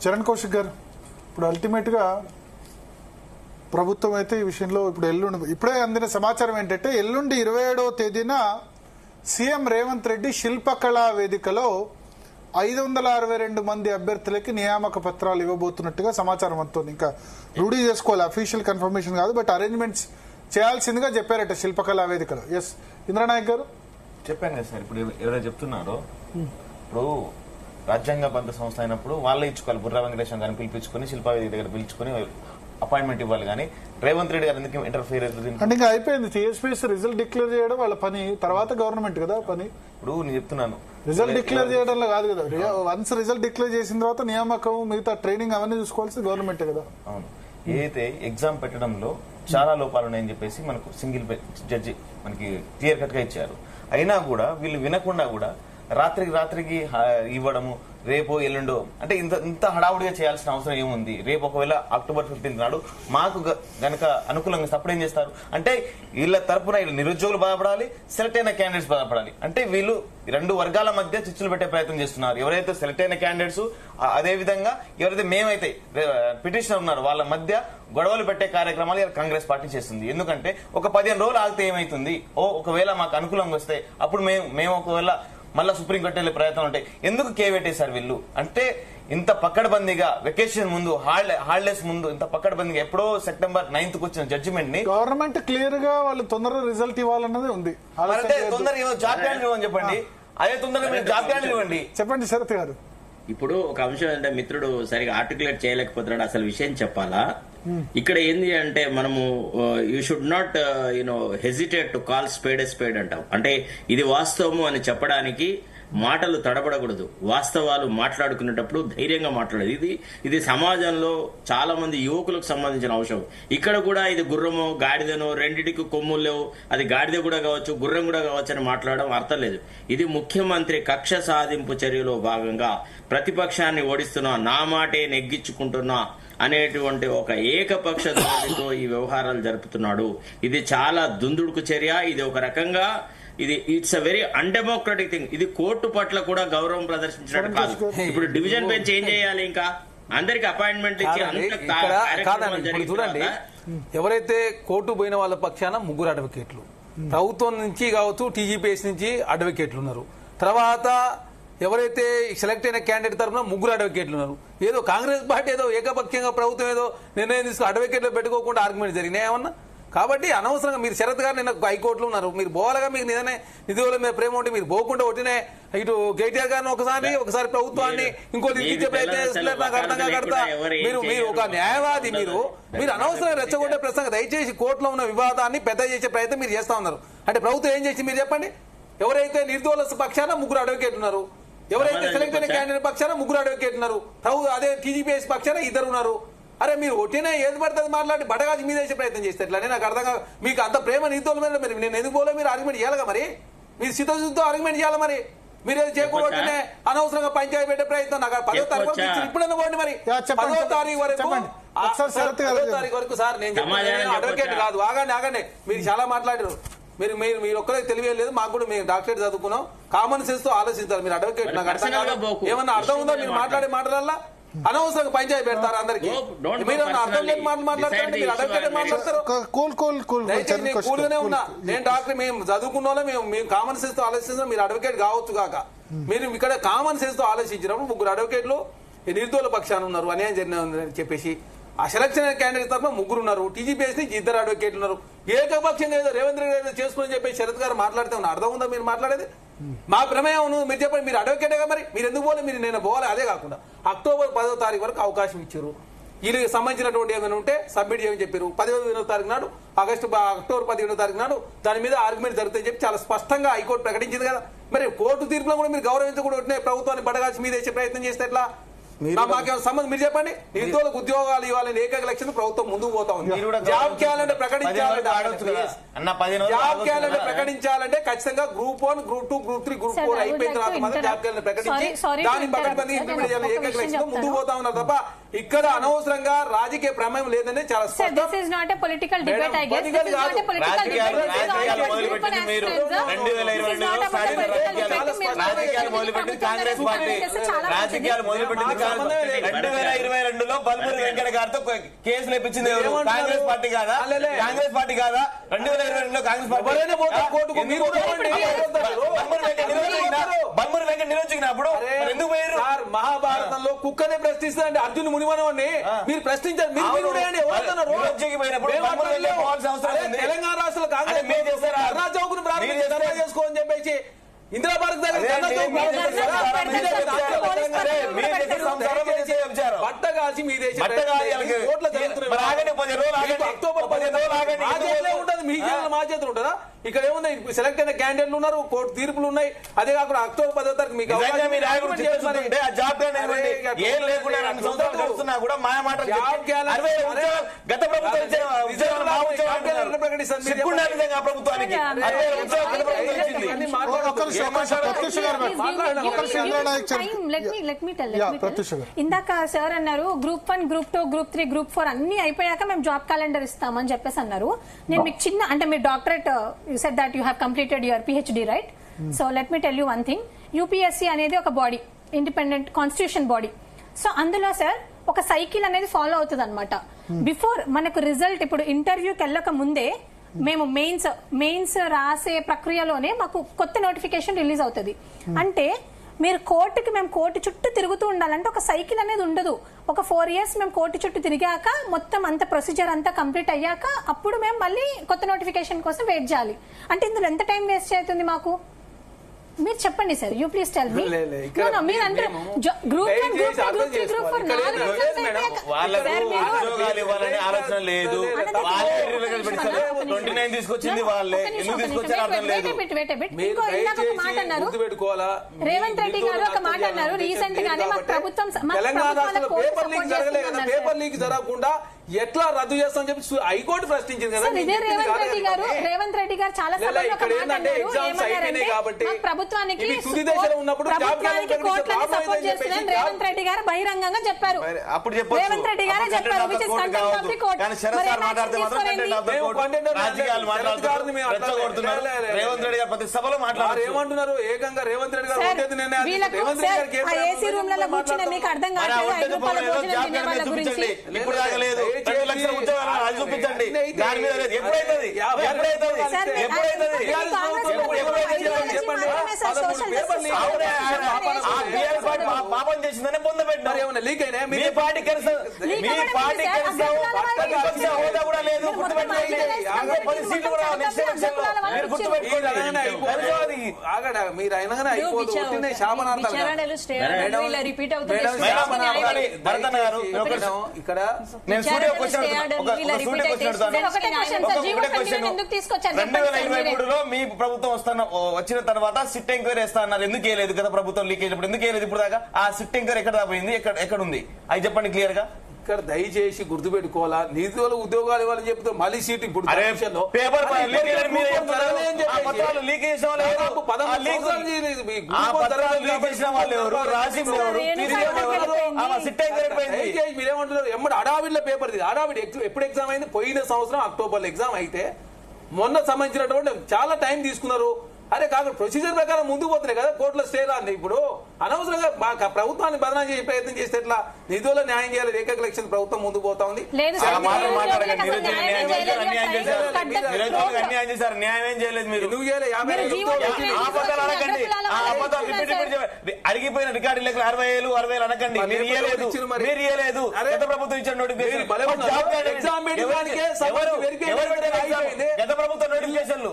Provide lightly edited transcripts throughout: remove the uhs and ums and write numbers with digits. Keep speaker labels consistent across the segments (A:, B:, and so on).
A: చరణ్ కౌశిక్ గారు, ఇప్పుడు అల్టిమేట్గా ప్రభుత్వం అయితే ఈ విషయంలో ఇప్పుడు ఎల్లుండి ఇప్పుడే అందిన సమాచారం ఏంటంటే ఎల్లుండి 27వ తేదీన సీఎం రేవంత్ రెడ్డి శిల్పకళా వేదికలో 562 మంది అభ్యర్థులకి నియామక పత్రాలు ఇవ్వబోతున్నట్టుగా సమాచారం అందుతోంది. ఇంకా రూఢీ చేసుకోవాలి, అఫీషియల్ కన్ఫర్మేషన్ కాదు, బట్ అరేంజ్మెంట్స్ చేయాల్సిందిగా చెప్పారట శిల్పకళా వేదికలో. ఎస్ ఇంద్రనాయక్ గారు
B: చెప్పాను కదా సార్, ఇప్పుడు ఎవరైనా చెప్తున్నారో ఇప్పుడు రాజ్యాంగబద్ధ సంస్థ అయినప్పుడు వాళ్ళే ఇచ్చుకోవాలి. బుర్రా వెంకటేశ్వర గారిని పిలిపించుకుని శిల్పావేది దగ్గర పిలుచుకుని అపాయింట్మెంట్ ఇవ్వాలి. కానీ రేవంత్ రెడ్డి గారు ఎందుకు ఇంటర్ఫియర్ అవుతుంది
A: అంటే ఇంకా అయిపోయింది. టీఎస్పీఎస్ రిజల్ట్ డిక్లేర్ చేయడం వాళ్ళ పని, తర్వాత గవర్నమెంట్ కదా పని.
B: ఇప్పుడు నేను చెప్తున్నాను
A: రిజల్ట్ డిక్లేర్ చేయడంలో కాదు కదా, వన్స్ రిజల్ట్ డిక్లేర్ చేసిన తర్వాత నియామకం మిగతా ట్రైనింగ్ అవన్నీ చూసుకోవాల్సి గవర్నమెంట్ కదా.
B: అవును, ఏదైతే ఎగ్జామ్ పెట్టడంలో చాలా లోపాలు ఉన్నాయని చెప్పేసి మనకు సింగిల్ జడ్జి మనకి క్లియర్ కట్ గా ఇచ్చారు. అయినా కూడా వీళ్ళు వినకుండా కూడా రాత్రికి ఇవ్వడము, రేపు ఎల్లుండో అంటే ఇంత హడావుడిగా చేయాల్సిన అవసరం ఏముంది? రేపు ఒకవేళ అక్టోబర్ 15 నాడు మాకు గనక అనుకూలంగా అప్పుడు ఏం చేస్తారు అంటే వీళ్ళ తరపున నిరుద్యోగులు బాధపడాలి, సెలెక్ట్ అయిన క్యాండిడేట్స్ బాధపడాలి. అంటే వీళ్ళు రెండు వర్గాల మధ్య చిచ్చులు పెట్టే ప్రయత్నం చేస్తున్నారు. ఎవరైతే సెలెక్ట్ అయిన క్యాండిడేట్స్, అదే విధంగా ఎవరైతే మేమైతే పిటిషనర్ ఉన్నారు వాళ్ళ మధ్య గొడవలు పెట్టే కార్యక్రమాలు కాంగ్రెస్ పార్టీ చేస్తుంది. ఎందుకంటే ఒక 15 రోజులు ఆగితే ఏమైతుంది, ఒకవేళ మాకు అనుకూలంగా వస్తే అప్పుడు మేము ఒకవేళ మళ్ళా సుప్రీంకోర్టు వెళ్లే ప్రయత్నం ఉంటాయి. ఎందుకు కేవేటేశారు వీళ్ళు? అంటే ఇంత పక్కడబందీగా వెకేషన్ ముందు, హాలిడేస్ ముందు ఇంత పక్కడబందీగా ఎప్పుడో September 9th వచ్చిన జడ్జిమెంట్ ని
A: గవర్నమెంట్ క్లియర్ గా వాళ్ళు తొందరగా రిజల్ట్ ఇవ్వాలన్నది ఉంది.
B: అంటే తొందరగా జాబ్ క్యాలెండర్ ఇవ్వని చెప్పండి, అదే తొందరగా జాబ్ క్యాలెండర్ ఇవ్వండి.
A: చెప్పండి శరత్ గారు.
C: ఇప్పుడు ఒక అంశం అంటే మిత్రుడు సరిగా ఆర్టికులేట్ చేయలేకపోతున్నాడు. అసలు విషయం చెప్పాలా? ఇక్కడ ఏంది అంటే మనము you should not hesitate to call spade a spade అంటాం. అంటే ఇది వాస్తవము అని చెప్పడానికి మాటలు తడబడకూడదు. వాస్తవాలు మాట్లాడుకునేటప్పుడు ధైర్యంగా మాట్లాడేది. ఇది సమాజంలో చాలా మంది యువకులకు సంబంధించిన అంశం. ఇక్కడ కూడా ఇది గుర్రమో గాడిదనో రెండిటికి కొమ్ములు లేవు, అది గాడిద కూడా కావచ్చు గుర్రం కూడా కావచ్చు అని మాట్లాడడం అర్థం లేదు. ఇది ముఖ్యమంత్రి కక్ష సాధింపు చర్యలో భాగంగా ప్రతిపక్షాన్ని ఓడిస్తున్నా, నా మాటే నెగ్గించుకుంటున్నా అనేటువంటి ఒక ఏకపక్ష ధోరణితో ఈ వ్యవహారాలు జరుపుతున్నాడు. ఇది చాలా దుందుడుకు చర్య. ఇది ఒక రకంగా it's a very undemocratic thing. ఇది కోర్టు పట్ల కూడా గౌరవం ప్రదర్శించడం కాదు. ఇప్పుడు డివిజన్ బెంచ్ ఏం చేయాలి? ఇంకా అందరికి అపాయింట్మెంట్ ఇచ్చి
D: చూడండి, ఎవరైతే కోర్టు పోయిన వాళ్ళ పక్షాన ముగ్గురు అడ్వకేట్లు, ప్రభుత్వం నుంచి కావచ్చు టీజీపీఎస్ నుంచి అడ్వకేట్లు ఉన్నారు. తర్వాత ఎవరైతే సెలెక్ట్ అయిన క్యాండిడేట్ తరఫున ముగ్గురు అడ్వకేట్లు ఉన్నారు. ఏదో కాంగ్రెస్ పార్టీ ఏదో ఏకపక్షంగా ప్రభుత్వం ఏదో నిర్ణయం తీసుకుని అడ్వకేట్లు పెట్టుకోకుండా ఆర్గ్యుమెంట్ జరిగినాయి ఏమన్నా? కాబట్టి అనవసరంగా మీరు శరత్ గారు నిన్న హైకోర్టులో ఉన్నారు, మీరు పోవాలగా, మీకు నిజమే నిధుల మీద ప్రేమ ఉంటే మీరు పోకుండా ఒకటినే ఇటు కేటీఆర్ గారిని ఒకసారి ప్రభుత్వాన్ని ఇంకోటి ఇచ్చే ప్రయత్నం చేస్తున్నారు. నాకు అర్థంగా కడతా మీరు ఒక న్యాయవాది, మీరు అనవసరంగా రెచ్చగొట్టే ప్రశ్న. దయచేసి కోర్టులో ఉన్న వివాదాన్ని పెద్ద చేసే ప్రయత్నం మీరు చేస్తా ఉన్నారు. అంటే ప్రభుత్వం ఏం చేసి మీరు చెప్పండి? ఎవరైతే నిర్దోష పక్షాన ముగ్గురు అడ్వకేట్ ఉన్నారు, ఎవరైతే సెలెక్ట్ అయిన క్యాండిడేట్ పక్షాన ముగ్గురు అడ్వకేట్ ఉన్నారు, అదే టీజీపీఎస్ పక్షాన ఇద్దరు ఉన్నారు. అరే మీరు ఒట్టినే ఏది పడుతుంది మాట్లాడి బడగాజి మీద వేసే ప్రయత్నం చేస్తే ఎట్లా? నాకు అర్థంగా మీకు అంత ప్రేమ నీతోల మీద మీరు నేను ఎందుకు పోలే? మీరు ఆర్గ్యుమెంట్ చేయాలిగా, మరి మీరు సిద్ధశుద్ధితో ఆర్గ్యుమెంట్ చేయాలి. మరి మీరు ఏది చేయకూడదు అనవసరంగా పంచాయతీ పెట్టే ప్రయత్నం. నాకు 10వ తారీఖు వరకు ఇప్పుడైనా పోండి. మరి 10వ తారీఖు వరకు సార్ నేను అడ్వకేట్ కాదు. ఆగండి, మీరు చాలా మాట్లాడారు. మీరు ఒక్కరే తెలియలేదు, మాకు కూడా మేము డాక్టరేట్ చదువుకున్నాం. కామన్ సెన్స్ తో ఆలోచించాలి. మీరు అడ్వకేట్, నాకు అర్థం కాదు. ఏమన్నా అర్థం ఉందా మీరు మాట్లాడే మాటలల్లా? అనవసరంగా పంచాయతీ పెడతారు అందరికి. మీరు అర్థం లేని మాట్లాడతారంటే మీరు అడ్వకేట్ మాట్లాడతారు. కూల్గానే ఉన్నా నేను డాక్టర్, మేము చదువుకున్న వాళ్ళం, మేము కామన్ సెన్స్ తో ఆలోచిస్తాం. మీరు అడ్వకేట్ కావచ్చు కాక మీరు ఇక్కడ కామన్ సెన్స్ తో ఆలోచించినప్పుడు ముగ్గురు అడ్వకేట్లు నిర్దోల పక్షాన ఉన్నారు, అన్యాయం జరిగిందని చెప్పేసి ఆ సెలక్షన్ క్యాండిడేట్ తరఫున ముగ్గురు ఉన్నారు, టీజీపీఎస్ నుంచి ఇద్దరు అడ్వకేట్లు ఉన్నారు. ఏకపక్షంగా ఏదో రేవంత్ రెడ్డి ఏదో చేసుకుని చెప్పి శరత్ గారు మాట్లాడితే ఉన్నా అర్థం ఉందా మీరు మాట్లాడేది? మా ప్రమేయం మీరు చెప్పండి, మీరు అడ్వకేటేగా, మరి మీరు ఎందుకు పోలే? మీరు నేను పోవాలి. అదే కాకుండా అక్టోబర్ 10వ తారీఖు వరకు అవకాశం ఇచ్చారు. వీళ్ళకి సంబంధించినటువంటి ఏమైనా ఉంటే సబ్మిట్ చేయమని చెప్పారు. 15వ తారీఖు నాడు అక్టోబర్ 15వ తారీఖు నాడు దాని మీద ఆర్గ్యుమెంట్ జరుగుతాయని చెప్పి చాలా స్పష్టంగా హైకోర్టు ప్రకటించింది కదా. మరి కోర్టు తీర్పులో కూడా మీరు గౌరవించకూడదు, ప్రభుత్వాన్ని బడగాల్సి మీద వేసే ప్రయత్నం చేస్తే ఎట్లా? మాకేమైనా సంబంధం? మీరు చెప్పండి. నిరుద్యోగులకు ఉద్యోగాలు ఇవ్వాలని ఏకైక లక్ష్యం ప్రభుత్వం ముందుకు పోతా ఉంది. జాబ్ క్యాలెండర్ ప్రకటించాలంటే ఖచ్చితంగా గ్రూప్ 1, గ్రూప్ 2, గ్రూప్ 3, గ్రూప్ 4 అయిపోయిన తర్వాత మాత్రం జాబ్ క్యాలెండర్ ప్రకటించి దాని పక్కన ఇంప్లిమెంట్ చేయాలని ఏకైక లక్ష్యం ముందుకు పోతా ఉన్నారు తప్ప ఇక్కడ అనవసరంగా రాజకీయ ప్రమేయం లేదని చాలా
E: Sir, this is not a political debate, I guess. This is not a political debate. This is all about group and
B: మీరు
E: aspirants. This is not about a political debate.
B: రాజకీయాలు మొదలుపెట్టింది కాంగ్రెస్ పార్టీ. రాజకీయాలు మొదలుపెట్టింది 2022లో బల్మూరి వెంకట గారితో కేసులు ఇప్పించింది ఎవరు? కాంగ్రెస్ పార్టీ కాదా? Congress party కాదా? 2022లో కాంగ్రెస్ పార్టీ బల్మూరి వెంకట నిరోధించినప్పుడు ఎందుకు పోయారు?
D: మహాభారతంలో కుక్కనే ప్రశ్నిస్తుందండి అర్జున్ మునిమనవాడిని మీరు ప్రశ్నించారు. తెలంగాణ రాష్ట్రంలో కాంగ్రెస్ ధర్నా చౌక్ను ప్రారంభించి ధర్నా చేసుకోని చెప్పేసి ఇందిరాబాద్ బట్ట కాల్చి మీ దేశం ఉంటుంది. మీ చేతులు మా చేతులు ఉంటుందా? ఇక్కడ ఏముంది? సెలెక్ట్ అయిన క్యాండిడేట్లు ఉన్నారు, కోర్టు తీర్పులు ఉన్నాయి. అదే కాకుండా అక్టోబర్ 10వ తారీఖు మీకు
E: ఇందాక సార్ అన్నారు గ్రూప్ 1, గ్రూప్ 2, గ్రూప్ 3, గ్రూప్ 4 అన్ని అయిపోయాక మేము జాబ్ క్యాలెండర్ ఇస్తామని చెప్పేసి అన్నారు. నేను మీకు చిన్న అంటే మీరు doctorate you said that you have completed your PhD, right? So let me tell you one thing. UPSC అనేది ఒక body, independent constitution body. So అందులో సార్ ఒక సైకిల్ అనేది ఫాలో అవుతుంది అనమాట. బిఫోర్ మనకు రిజల్ట్ ఇప్పుడు ఇంటర్వ్యూకి వెళ్ళక ముందే మేము మెయిన్స్ రాసే ప్రక్రియలోనే మాకు కొత్త నోటిఫికేషన్ రిలీజ్ అవుతుంది. అంటే మీరు మేము కోర్టు చుట్టూ తిరుగుతూ ఉండాలంటే ఒక సైకిల్ అనేది ఉండదు. ఒక 4 years మేము కోర్టు చుట్టూ తిరిగాక మొత్తం అంత ప్రొసీజర్ అంతా కంప్లీట్ అయ్యాక అప్పుడు మేము మళ్ళీ కొత్త నోటిఫికేషన్ కోసం వెయిట్ చేయాలి. అంటే ఇందులో ఎంత టైం వేస్ట్ అవుతుంది మాకు? మీరు చెప్పండి sir. You please tell me. మీరు అంటే గ్రూప్ 1, గ్రూప్ 2, గ్రూప్ 3, గ్రూప్ 4
B: ఆలోచన లేదు. 29 తీసుకొచ్చింది వాళ్ళే. ఎందుకు తీసుకొచ్చారు అర్థం లేదు.
E: రేవంత్ రెడ్డి గారు ఒక మాట అన్నారు రీసెంట్ గానే మాకు ప్రభుత్వం
D: పేపర్ లీక్ జరగకుండా ఎట్లా రద్దు చేస్తామని చెప్పి హైకోర్టు ప్రశ్నించింది కదా.
E: రేవంత్ రెడ్డి గారు చాలా ప్రభుత్వానికి సపోర్ట్ చేస్తున్నారని రేవంత్ రెడ్డి గారు బహిరంగంగా చెప్పారు. రేవంత్ రెడ్డి గారే చెప్పారు.
B: రేవంత్ రెడ్డి గారు ప్రతి సభలో మాట్లాడారు.
D: ఏమంటున్నారు? ఏకంగా రేవంత్ రెడ్డి గారు
E: ఏసీ రూమ్ లలో కూర్చుని మీకు అర్థం కావట్లేదు. గురించి
B: ఇప్పుడు దాగలేదు. 2 లక్షల ఉద్యోగాలు అది చూపించండి. దాని మీద ఎప్పుడైతుంది? పాపం చేసిందనే పొందబెట్టినారు. మీ పార్టీ హోదా కూడా లేదు.
D: మీరు అయినా అయిపోతుంది. ఇక్కడ
B: నేను 2023లో మీ ప్రభుత్వం వచ్చిన తర్వాత సిట్ ఎంక్వైరీ వేస్తా అన్నారు. ఎందుకు వేయలేదు? గత ప్రభుత్వం లీక్ అయినప్పుడు ఎందుకు వేయలేదు? ఇప్పుడు దాకా ఆ సిట్ ఎంక్వైరీ ఎక్కడ పోయింది? ఎక్కడ ఉంది? అది చెప్పండి క్లియర్ గా.
D: ఇక్కడ దయచేసి గుర్తుపెట్టుకోవాలా, నిధుల ఉద్యోగాలు ఇవ్వాలని చెప్తే మళ్ళీ సీట్ ఇప్పుడు
B: పేపర్
D: మీరేమంటున్నారు? ఎమ్మడి అడావిడ్ల పేపర్ అడావిడ్ ఎప్పుడు ఎగ్జామ్ అయింది? పోయిన సంవత్సరం అక్టోబర్ ఎగ్జామ్ అయితే మొన్న సంబంధించినటువంటి చాలా టైం తీసుకున్నారు. అరే కాదు ప్రొసీజర్ ప్రకారం ముందుకు పోతున్నాయి కదా కోర్టులో స్టే రాండి. ఇప్పుడు అనవసరంగా ప్రభుత్వాన్ని బదనాం చేసే ప్రయత్నం చేస్తే ఎట్లా? నిధుల న్యాయం చేయాలి. ఏకైక లక్ష్యం ప్రభుత్వం ముందుకు పోతా ఉంది.
B: న్యాయం ఏం చేశారు? న్యాయం ఏం చేయలేదు. మీరు అడిగిపోయిన రికార్డు లెక్కలు 60,000 అనకండి. మీరు ఇయ్యలేదు. గత ప్రభుత్వం ఇచ్చిన నోటిఫికేషన్ గత ప్రభుత్వం నోటిఫికేషన్లు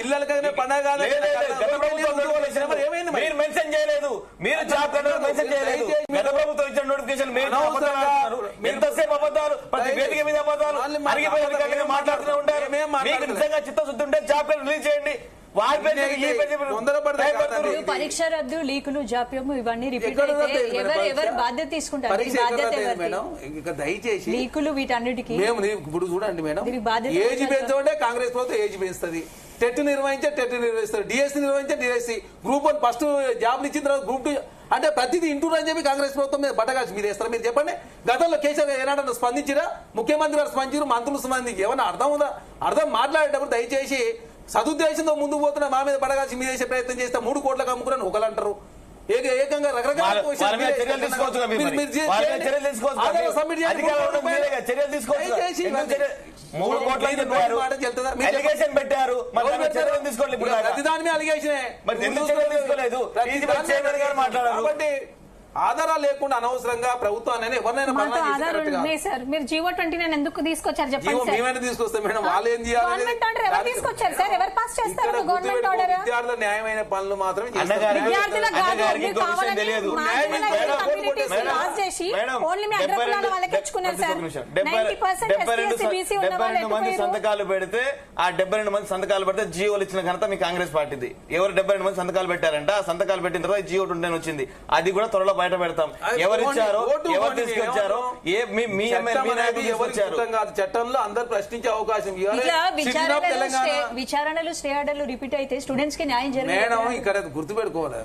D: ఇళ్ళ పండగ
B: మీరు మెన్షన్ చేయలేదు. మీరు జాబ్ మెన్షన్ చేయలేదు. గత ప్రభుత్వం ఇచ్చిన నోటిఫికేషన్ ఎంతసేపు అబద్ధాలు, ప్రతి వేదిక మీద అబద్ధాలు, అరిగిపోయిన మాట్లాడుతూ ఉంటారు. మీకు నిజంగా చిత్తశుద్ధి ఉంటే జాబ్ రిలీజ్ చేయండి.
F: పరీక్ష రద్దు, లీకులు, జాప్యం ఇవన్నీ రిపీట్ ఎవరు బాధ్యత తీసుకుంటారు?
D: దయచేసి
F: లీకులు వీటన్నిటికీ
D: మేము ఇప్పుడు చూడండి మేడం, ఏజ్ పెంచమంటే కాంగ్రెస్ ప్రభుత్వం ఏజ్ పెంచుతుంది. టెట్ నిర్వహించే టెట్ నిర్వహిస్తారు, డిఎస్సి నిర్వహించే డిఎస్సి, గ్రూప్ 1 ఫస్ట్ జాబ్లు ఇచ్చిన తర్వాత గ్రూప్ 2 అంటే ప్రతిదీ ఇంటూరు అని చెప్పి కాంగ్రెస్ ప్రభుత్వం మీద బట్టగాల్సి మీరు వేస్తారు. మీరు చెప్పండి, గతంలో కేసీఆర్ ఏనాడన్నా స్పందించిరా? ముఖ్యమంత్రి గారు స్పందించారు, మంత్రులు స్పందించి ఏమన్నా అర్థం ఉందా? అర్థం మాట్లాడేటప్పుడు దయచేసి సదుద్దేశంతో ముందుకు పోతున్న మా మీద పడగాల్సి మీద చేసే ప్రయత్నం చేస్తే 3 కోట్లకు అమ్ముకుని ఒకరు అంటారు. ఏకంగా రకరకాల
B: చర్యలు తీసుకోవచ్చు. 3 కోట్ల పెట్టారు,
D: ప్రతిదాని మీద అలిగేషనే కాబట్టి ఆధారాలు లేకుండా అనవసరంగా ప్రభుత్వాన్ని ఎవరినైనా
E: మీరు జీవో 29 ఎందుకు తీసుకొచ్చారు చెప్పండి.
D: మేమైనా తీసుకొస్తాం మేడం, వాళ్ళు ఏం చేయాలి? విద్యార్థుల న్యాయమైన పనులు మాత్రమే
B: మంది సంతకాలు పెడితే ఆ 72 మంది సంతకాలు పెడితే జీవోలు ఇచ్చిన ఘనత మీ కాంగ్రెస్ పార్టీది. ఎవరు 72 మంది సంతకాలు పెట్టారంట, ఆ సంతకాలు పెట్టిన తర్వాత జీవో 29 వచ్చింది. అది కూడా త్వరలో బయట పెడతాం. ఎవరు ఇచ్చారో, ఎవరు తీసుకొచ్చారో,
D: చట్టంలో అందరు ప్రశ్నించే అవకాశం.
F: విచారణలు స్టే ఆర్డర్లు రిపీట్ అయితే స్టూడెంట్స్ కి న్యాయం జరగదు
D: మేడం. ఇక్కడ గుర్తు పెట్టుకోవాలి,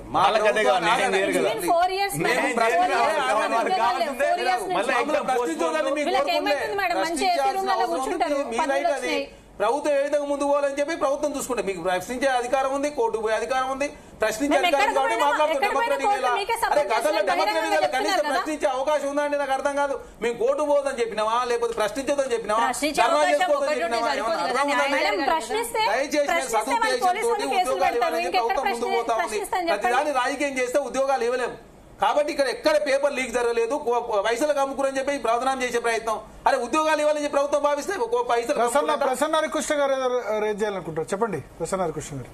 D: ప్రభుత్వం ఏ విధంగా ముందు పోవాలని చెప్పి ప్రభుత్వం చూసుకుంటే మీకు ప్రశ్నించే అధికారం ఉంది, కోర్టుకు పోయే అధికారం ఉంది, ప్రశ్నించే అధికారం కాబట్టి కనీసం ప్రశ్నించే అవకాశం ఉందండి. నాకు అర్థం కాదు, మేము కోర్టు పోదని చెప్పినావా లేకపోతే ప్రశ్నించదని చెప్పినావా, ధర్నా చేసుకోవద్దని చెప్పినావా? దయచేసి సదుద్దేశంతో ఉద్యోగాలు ఇవ్వాలని ప్రభుత్వం ముందు పోతా ఉంది. ప్రతిదాన్ని రాజకీయం చేస్తే ఉద్యోగాలు ఇవ్వలేము. కాబట్టి ఇక్కడ పేపర్ లీక్ జరగలేదు, పైసలకు అమ్ముకుని చెప్పి ప్రధానం చేసే ప్రయత్నం. అరే ఉద్యోగాలు ఇవ్వాలని చెప్పి ప్రభుత్వం భావిస్తే పైసలు.
A: ప్రసన్న హరికృష్ణ గారు రేజ్ చేయాలనుకుంటారు, చెప్పండి ప్రసన్న హరికృష్ణ గారు.